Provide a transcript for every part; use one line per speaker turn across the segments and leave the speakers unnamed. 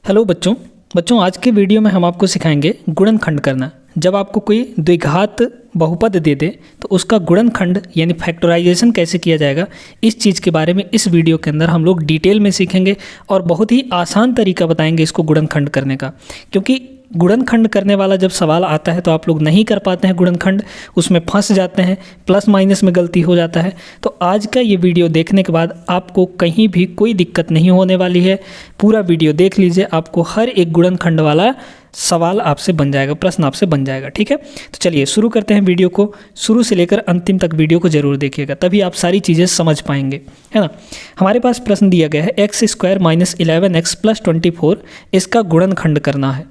Hello बच्चों बच्चों आज के वीडियो में हम आपको सिखाएंगे गुणनखंड करना। जब आपको कोई द्विघात बहुपद दे दे तो उसका गुणनखंड यानी फैक्टराइजेशन कैसे किया जाएगा, इस चीज़ के बारे में इस वीडियो के अंदर हम लोग डिटेल में सीखेंगे और बहुत ही आसान तरीका बताएंगे इसको गुणनखंड करने का। क्योंकि गुणनखंड करने वाला जब सवाल आता है तो आप लोग नहीं कर पाते हैं गुणनखंड, उसमें फंस जाते हैं, प्लस माइनस में गलती हो जाता है। तो आज का ये वीडियो देखने के बाद आपको कहीं भी कोई दिक्कत नहीं होने वाली है। पूरा वीडियो देख लीजिए, आपको हर एक गुणनखंड वाला सवाल आपसे बन जाएगा, प्रश्न आपसे बन जाएगा। ठीक है, तो चलिए शुरू करते हैं। वीडियो को शुरू से लेकर अंतिम तक वीडियो को जरूर देखिएगा, तभी आप सारी चीज़ें समझ पाएंगे, है ना। हमारे पास प्रश्न दिया गया है x² - 11x + 24, इसका गुणनखंड करना है।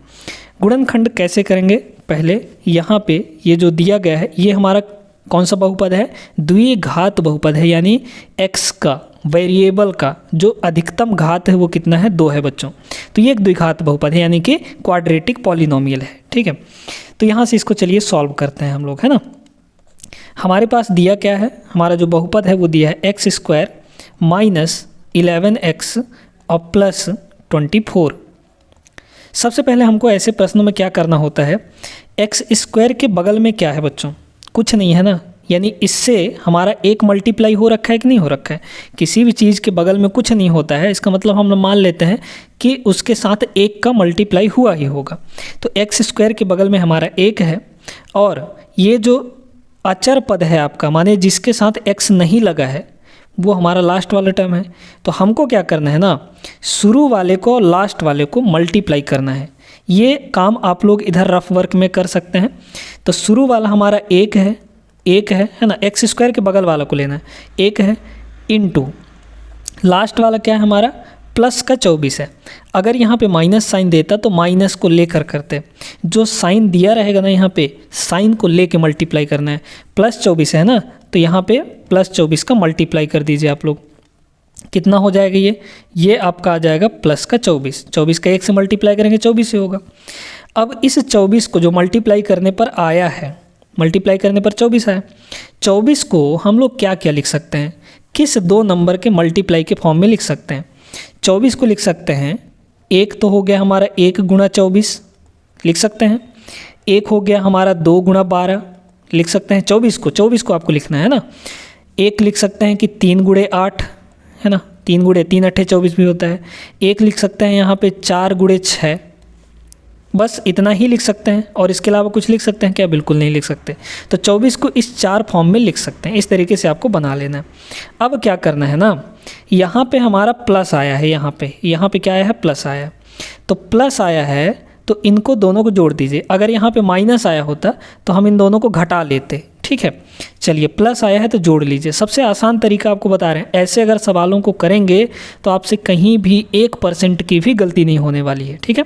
गुणनखंड कैसे करेंगे, पहले यहाँ पे ये जो दिया गया है ये हमारा कौन सा बहुपद है, द्विघात बहुपद है, यानी x का वेरिएबल का जो अधिकतम घात है वो कितना है, 2 है बच्चों। तो ये एक द्विघात बहुपद है यानी कि क्वाड्रेटिक पॉलिनोमियल है। ठीक है, तो यहाँ से इसको चलिए सॉल्व करते हैं हम लोग, है ना। हमारे पास दिया क्या है, हमारा जो बहुपद है वो दिया है x² - 11x और +24। सबसे पहले हमको ऐसे प्रश्नों में क्या करना होता है, x² के बगल में क्या है बच्चों, कुछ नहीं है ना, यानी इससे हमारा एक मल्टीप्लाई हो रखा है कि नहीं हो रखा है। किसी भी चीज़ के बगल में कुछ नहीं होता है, इसका मतलब हम मान लेते हैं कि उसके साथ एक का मल्टीप्लाई हुआ ही होगा। तो x² के बगल में हमारा 1 है और ये जो अचर पद है आपका, माने जिसके साथ x नहीं लगा है, वो हमारा लास्ट वाला टर्म है। तो हमको क्या करना है ना, शुरू वाले को और लास्ट वाले को मल्टीप्लाई करना है। ये काम आप लोग इधर रफ वर्क में कर सकते हैं। तो शुरू वाला हमारा 1 है ना, x² के बगल वाला को लेना है, 1 है, इनटू लास्ट वाला क्या है हमारा प्लस का 24 है। अगर यहाँ पे माइनस साइन देता तो माइनस को लेकर करते, जो साइन दिया रहेगा ना यहाँ पे साइन को लेके मल्टीप्लाई करना है। +24 है ना, तो यहाँ पे +24 का मल्टीप्लाई कर दीजिए आप लोग, कितना हो जाएगा ये आपका आ जाएगा प्लस का 24। 24 का 1 से मल्टीप्लाई करेंगे 24 से होगा। अब इस 24 को जो मल्टीप्लाई करने पर आया है, मल्टीप्लाई करने पर 24 आया, 24 को हम लोग क्या क्या लिख सकते हैं, किस 2 नंबर के मल्टीप्लाई के फॉर्म में लिख सकते हैं। 24 को लिख सकते हैं, एक तो हो गया हमारा 1 × 24 लिख सकते हैं, एक हो गया हमारा 2 × 12 लिख सकते हैं। 24 को आपको लिखना है ना। एक लिख सकते हैं कि 3 × 8 है ना, 3 × 3 = 24 भी होता है। एक लिख सकते हैं यहाँ पे 4 × 6, बस इतना ही लिख सकते हैं। और इसके अलावा कुछ लिख सकते हैं क्या, बिल्कुल नहीं लिख सकते। तो 24 को इस 4 फॉर्म में लिख सकते हैं, इस तरीके से आपको बना लेना है। अब क्या करना है ना, यहाँ पे हमारा प्लस आया है, यहाँ पे क्या आया है, प्लस आया है। तो प्लस आया है तो इनको दोनों को जोड़ दीजिए। अगर यहाँ पे माइनस आया होता तो हम इन दोनों को घटा लेते। ठीक है, चलिए प्लस आया है तो जोड़ लीजिए। सबसे आसान तरीका आपको बता रहे हैं, ऐसे अगर सवालों को करेंगे तो आपसे कहीं भी 1% की भी गलती नहीं होने वाली है। ठीक है,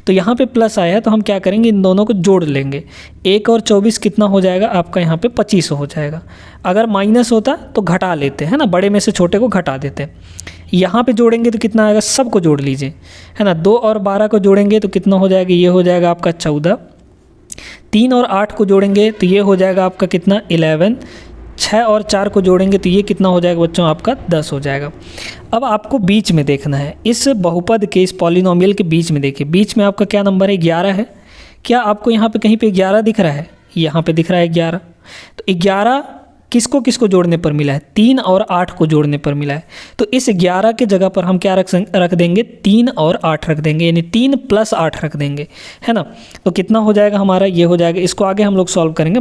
तो यहाँ पे प्लस आया है तो हम क्या करेंगे, इन दोनों को जोड़ लेंगे। 1 और 24 कितना हो जाएगा आपका, यहाँ पे 25 हो जाएगा। अगर माइनस होता तो घटा लेते हैं ना, बड़े में से छोटे को घटा देते। यहाँ पे जोड़ेंगे तो कितना आएगा, सबको जोड़ लीजिए, है ना। 2 और 12 को जोड़ेंगे तो कितना हो जाएगा, ये हो जाएगा आपका 14। 3 और 8 को जोड़ेंगे तो ये हो जाएगा आपका कितना, 11। 6 और 4 को जोड़ेंगे तो ये कितना हो जाएगा बच्चों, आपका 10 हो जाएगा। अब आपको बीच में देखना है, इस बहुपद के, इस पॉलिनोमियल के बीच में देखिए, बीच में आपका क्या नंबर है, 11 है। क्या आपको यहाँ पे कहीं पे 11 दिख रहा है, यहाँ पे दिख रहा है 11। तो 11 किसको जोड़ने पर मिला है, 3 और 8 को जोड़ने पर मिला है। तो इस 11 के जगह पर हम क्या रख देंगे, 3 और 8 रख देंगे, यानी 3 + 8 रख देंगे, है ना। तो कितना हो जाएगा हमारा, ये हो जाएगा। इसको आगे हम लोग सॉल्व करेंगे।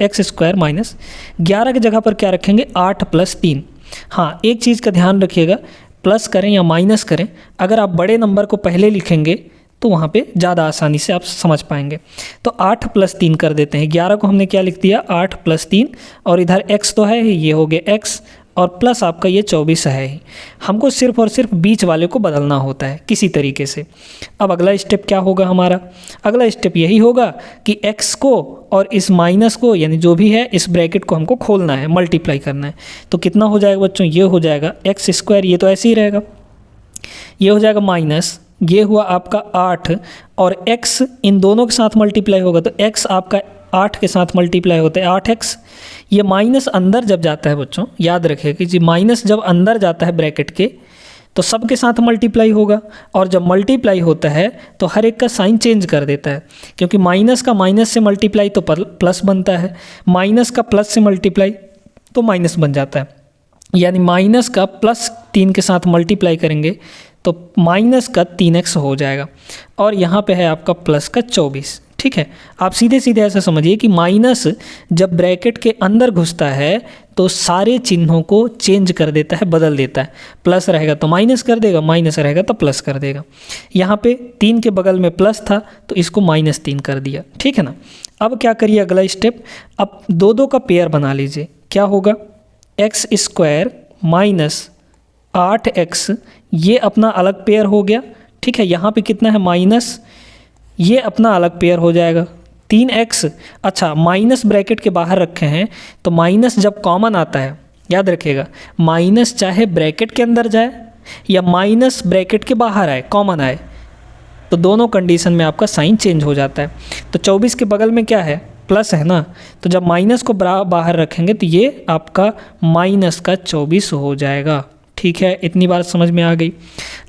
x² - 11 की जगह पर क्या रखेंगे, 8 + 3। हाँ, एक चीज़ का ध्यान रखिएगा, प्लस करें या माइनस करें, अगर आप बड़े नंबर को पहले लिखेंगे तो वहाँ पे ज़्यादा आसानी से आप समझ पाएंगे। तो 8 + 3 कर देते हैं। 11 को हमने क्या लिख दिया, 8 + 3, और इधर x तो है ही, ये हो गया x, और प्लस आपका ये 24 है ही। हमको सिर्फ और सिर्फ बीच वाले को बदलना होता है किसी तरीके से। अब अगला स्टेप क्या होगा हमारा, अगला स्टेप यही होगा कि x को और इस माइनस को, यानी जो भी है, इस ब्रैकेट को हमको खोलना है, मल्टीप्लाई करना है। तो कितना हो जाएगा बच्चों, ये हो जाएगा x², ये तो ऐसे ही रहेगा, ये हो जाएगा माइनस, ये हुआ आपका 8, और x इन दोनों के साथ मल्टीप्लाई होगा तो x आपका 8 के साथ मल्टीप्लाई होता है 8x। ये माइनस अंदर जब जाता है बच्चों, याद रखिए कि जी माइनस जब अंदर जाता है ब्रैकेट के, तो सब के साथ मल्टीप्लाई होगा, और जब मल्टीप्लाई होता है तो हर एक का साइन चेंज कर देता है, क्योंकि माइनस का माइनस से मल्टीप्लाई तो प्लस बनता है, माइनस का प्लस से मल्टीप्लाई तो माइनस बन जाता है। यानी माइनस का प्लस 3 के साथ मल्टीप्लाई करेंगे तो माइनस का 3x हो जाएगा, और यहाँ पे है आपका प्लस का 24। ठीक है, आप सीधे सीधे ऐसा समझिए कि माइनस जब ब्रैकेट के अंदर घुसता है तो सारे चिन्हों को चेंज कर देता है, बदल देता है। प्लस रहेगा तो माइनस कर देगा, माइनस रहेगा तो प्लस कर देगा। यहाँ पे 3 के बगल में प्लस था तो इसको -3 कर दिया। ठीक है ना। अब क्या करिए, अगला स्टेप, अब 2 का पेयर बना लीजिए। क्या होगा, x² माइनस 8x, ये अपना अलग पेयर हो गया। ठीक है, यहाँ पे कितना है माइनस, ये अपना अलग पेयर हो जाएगा 3x। अच्छा, माइनस ब्रैकेट के बाहर रखे हैं तो माइनस जब कॉमन आता है, याद रखिएगा, माइनस चाहे ब्रैकेट के अंदर जाए या माइनस ब्रैकेट के बाहर आए, कॉमन आए, तो दोनों कंडीशन में आपका साइन चेंज हो जाता है। तो 24 के बगल में क्या है, प्लस है ना, तो जब माइनस को बाहर रखेंगे तो ये आपका माइनस का 24 हो जाएगा। ठीक है, इतनी बात समझ में आ गई।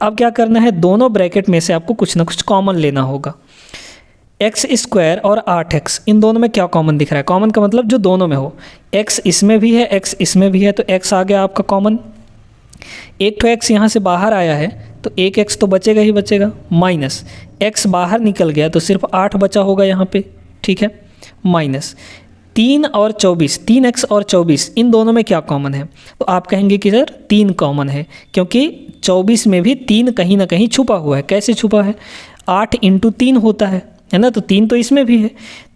अब क्या करना है, दोनों ब्रैकेट में से आपको कुछ ना कुछ कॉमन लेना होगा। x² और 8x, इन दोनों में क्या कॉमन दिख रहा है, कॉमन का मतलब जो दोनों में हो, x इसमें भी है, x इसमें भी है, तो x आ गया आपका कॉमन। एक तो x यहाँ से बाहर आया है तो एक x तो बचेगा ही बचेगा, माइनस x बाहर निकल गया तो सिर्फ 8 बचा होगा यहाँ पे। ठीक है, माइनस 3 और 24, 3x और 24, इन दोनों में क्या कॉमन है, तो आप कहेंगे कि सर 3 कॉमन है, क्योंकि 24 में भी 3 कहीं ना कहीं छुपा हुआ है। कैसे छुपा है, 8 × 3 होता है ना, तो 3 तो इसमें भी है,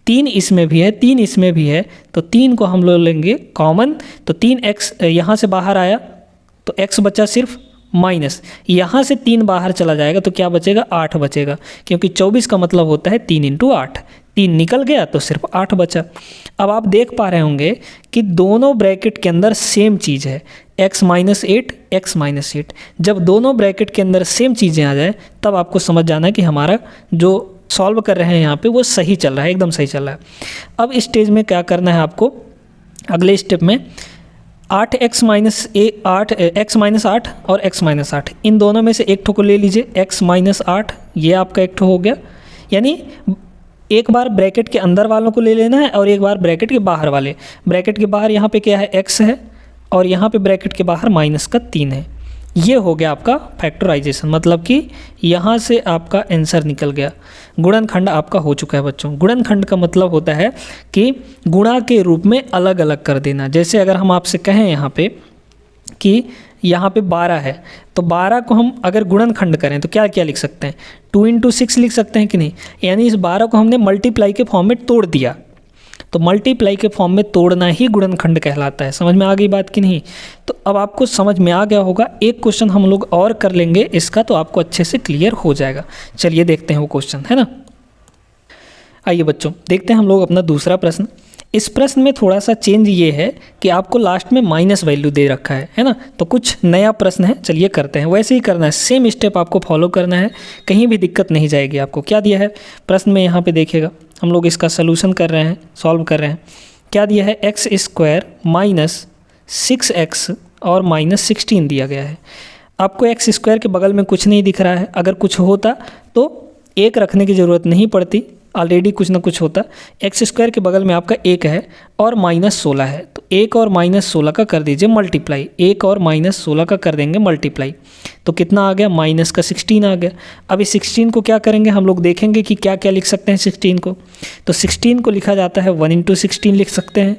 3 इसमें भी है, 3 इसमें भी है, तो 3 को हम लोग लेंगे कॉमन। तो 3x यहाँ से बाहर आया तो x बचा सिर्फ, माइनस यहाँ से 3 बाहर चला जाएगा तो क्या बचेगा, 8 बचेगा, क्योंकि 24 का मतलब होता है 3 × 8, 3 निकल गया तो सिर्फ 8 बचा। अब आप देख पा रहे होंगे कि दोनों ब्रैकेट के अंदर सेम चीज़ है, x - 8, x - 8। जब दोनों ब्रैकेट के अंदर सेम चीज़ें आ जाए तब आपको समझ जाना है कि हमारा जो सॉल्व कर रहे हैं यहाँ पे वो सही चल रहा है, एकदम सही चल रहा है। अब इस स्टेज में क्या करना है आपको, अगले स्टेप में 8x - 8 और x - 8, इन दोनों में से एक ठो को ले लीजिए, x - 8, ये आपका एक ठो हो गया। यानी एक बार ब्रैकेट के अंदर वालों को ले लेना है और एक बार ब्रैकेट के बाहर वाले। ब्रैकेट के बाहर यहाँ पे क्या है, x है, और यहाँ पे ब्रैकेट के बाहर -3 है। ये हो गया आपका फैक्टराइजेशन, मतलब कि यहाँ से आपका आंसर निकल गया, गुणनखंड आपका हो चुका है बच्चों। गुणनखंड का मतलब होता है कि गुणा के रूप में अलग अलग कर देना। जैसे अगर हम आपसे कहें यहाँ पे कि यहाँ पे 12 है, तो 12 को हम अगर गुणनखंड करें तो क्या क्या लिख सकते हैं, 2 × 6 लिख सकते हैं कि नहीं। यानी इस 12 को हमने मल्टीप्लाई के फॉर्म में तोड़ दिया, तो मल्टीप्लाई के फॉर्म में तोड़ना ही गुणनखंड कहलाता है। समझ में आ गई बात कि नहीं। तो अब आपको समझ में आ गया होगा। एक क्वेश्चन हम लोग और कर लेंगे इसका, तो आपको अच्छे से क्लियर हो जाएगा। चलिए देखते हैं वो क्वेश्चन, है ना। आइए बच्चों, देखते हैं हम लोग अपना दूसरा प्रश्न। इस प्रश्न में थोड़ा सा चेंज ये है कि आपको लास्ट में माइनस वैल्यू दे रखा है ना, तो कुछ नया प्रश्न है। चलिए करते हैं, वैसे ही करना है, सेम स्टेप आपको फॉलो करना है, कहीं भी दिक्कत नहीं जाएगी आपको। क्या दिया है प्रश्न में, यहाँ पे देखिएगा, हम लोग इसका सोल्यूशन कर रहे हैं, सॉल्व कर रहे हैं। क्या दिया है, x² - 6x और -16 दिया गया है। आपको x² के बगल में कुछ नहीं दिख रहा है, अगर कुछ होता तो 1 रखने की ज़रूरत नहीं पड़ती, ऑलरेडी कुछ ना कुछ होता। x² के बगल में आपका 1 है और -16 है, तो 1 और -16 का कर दीजिए मल्टीप्लाई, 1 और -16 का कर देंगे मल्टीप्लाई, तो कितना आ गया, -16 आ गया। अब इस 16 को क्या करेंगे, हम लोग देखेंगे कि क्या क्या लिख सकते हैं 16 को। तो 16 को लिखा जाता है 1 × 16 लिख सकते हैं,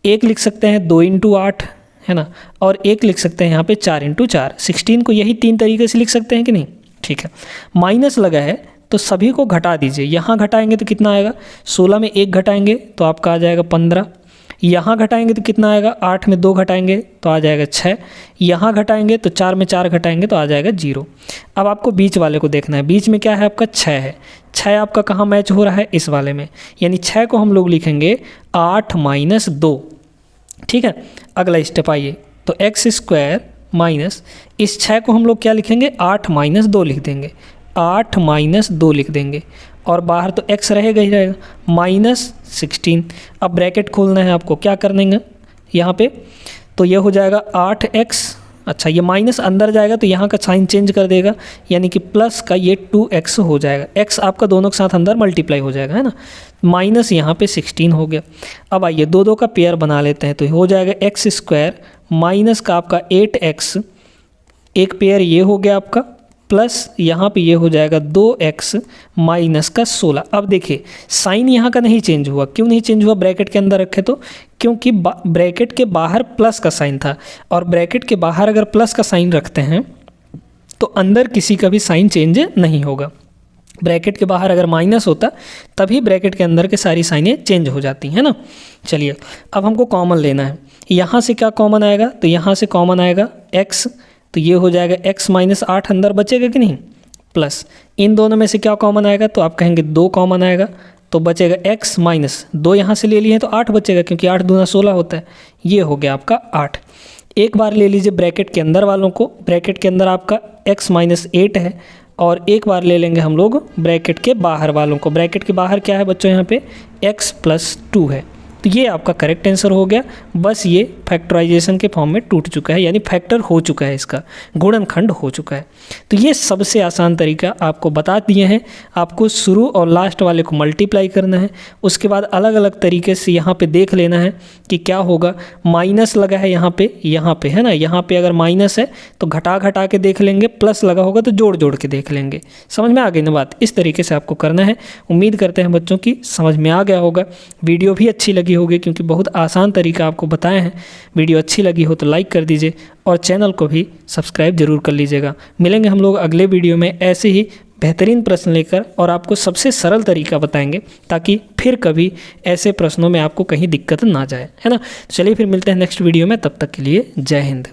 1 लिख सकते हैं 2 × 8, है ना, और 1 लिख सकते हैं यहाँ पे 4 × 4। 16 को यही 3 तरीके से लिख सकते हैं कि नहीं। ठीक है, माइनस लगा है तो सभी को घटा दीजिए। यहाँ घटाएंगे तो कितना आएगा, 16 में 1 घटाएंगे तो आपका आ जाएगा 15। यहाँ घटाएंगे तो कितना आएगा, 8 में 2 घटाएंगे तो आ जाएगा 6। यहाँ घटाएंगे तो 4 में 4 घटाएंगे तो आ जाएगा 0। अब आपको बीच वाले को देखना है, बीच में क्या है आपका 6 है। 6 आपका कहाँ मैच हो रहा है, इस वाले में, यानी 6 को हम लोग लिखेंगे 8 - 2। ठीक है, अगला स्टेप आइए, तो x² माइनस, इस 6 को हम लोग क्या लिखेंगे, 8 - 2 लिख देंगे, 8 - 2 लिख देंगे, और बाहर तो x रहेगा ही रहेगा, -16। अब ब्रैकेट खोलना है आपको, क्या कर देंगे यहाँ पे, तो ये हो जाएगा 8x अच्छा ये माइनस अंदर जाएगा तो यहाँ का साइन चेंज कर देगा, यानी कि प्लस का ये 2x हो जाएगा, x आपका दोनों के साथ अंदर मल्टीप्लाई हो जाएगा, है ना। माइनस यहाँ पे 16 हो गया। अब आइए दो दो का पेयर बना लेते हैं, तो हो जाएगा एक्स स्क्वायर माइनस का आपका 8x, एक पेयर ये हो गया आपका, प्लस यहाँ पे ये हो जाएगा 2x माइनस का 16। अब देखिए साइन यहाँ का नहीं चेंज हुआ, क्यों नहीं चेंज हुआ, ब्रैकेट के अंदर रखे तो, क्योंकि ब्रैकेट के बाहर प्लस का साइन था, और ब्रैकेट के बाहर अगर प्लस का साइन रखते हैं तो अंदर किसी का भी साइन चेंज नहीं होगा। ब्रैकेट के बाहर अगर माइनस होता तभी ब्रैकेट के अंदर के सारी साइनें चेंज हो जाती हैं ना। चलिए अब हमको कॉमन लेना है, यहाँ से क्या कॉमन आएगा, तो यहाँ से कॉमन आएगा x, तो ये हो जाएगा x माइनस 8 अंदर बचेगा कि नहीं, प्लस इन दोनों में से क्या कॉमन आएगा, तो आप कहेंगे 2 कॉमन आएगा, तो बचेगा x माइनस 2 यहाँ से ले लिए हैं तो 8 बचेगा, क्योंकि 8 दूना 16 होता है, ये हो गया आपका 8। एक बार ले लीजिए ब्रैकेट के अंदर वालों को, ब्रैकेट के अंदर आपका x माइनस 8 है, और एक बार ले लेंगे हम लोग ब्रैकेट के बाहर वालों को। ब्रैकेट के बाहर क्या है बच्चों, यहाँ पे x प्लस 2 है, तो ये आपका करेक्ट आंसर हो गया। बस ये फैक्टराइजेशन के फॉर्म में टूट चुका है, यानी फैक्टर हो चुका है, इसका गुणनखंड हो चुका है। तो ये सबसे आसान तरीका आपको बता दिए हैं, आपको शुरू और लास्ट वाले को मल्टीप्लाई करना है, उसके बाद अलग अलग तरीके से यहाँ पे देख लेना है कि क्या होगा। माइनस लगा है यहाँ पे है ना, यहाँ पे अगर माइनस है तो घटा घटा के देख लेंगे, प्लस लगा होगा तो जोड़ जोड़ के देख लेंगे। समझ में आ गई ना बात, इस तरीके से आपको करना है। उम्मीद करते हैं बच्चों की समझ में आ गया होगा, वीडियो भी अच्छी लगी होगी, क्योंकि बहुत आसान तरीका आपको बताए हैं। वीडियो अच्छी लगी हो तो लाइक कर दीजिए और चैनल को भी सब्सक्राइब जरूर कर लीजिएगा। मिलेंगे हम लोग अगले वीडियो में ऐसे ही बेहतरीन प्रश्न लेकर, और आपको सबसे सरल तरीका बताएंगे, ताकि फिर कभी ऐसे प्रश्नों में आपको कहीं दिक्कत ना जाए, है ना। चलिए फिर मिलते हैं नेक्स्ट वीडियो में, तब तक के लिए जय हिंद।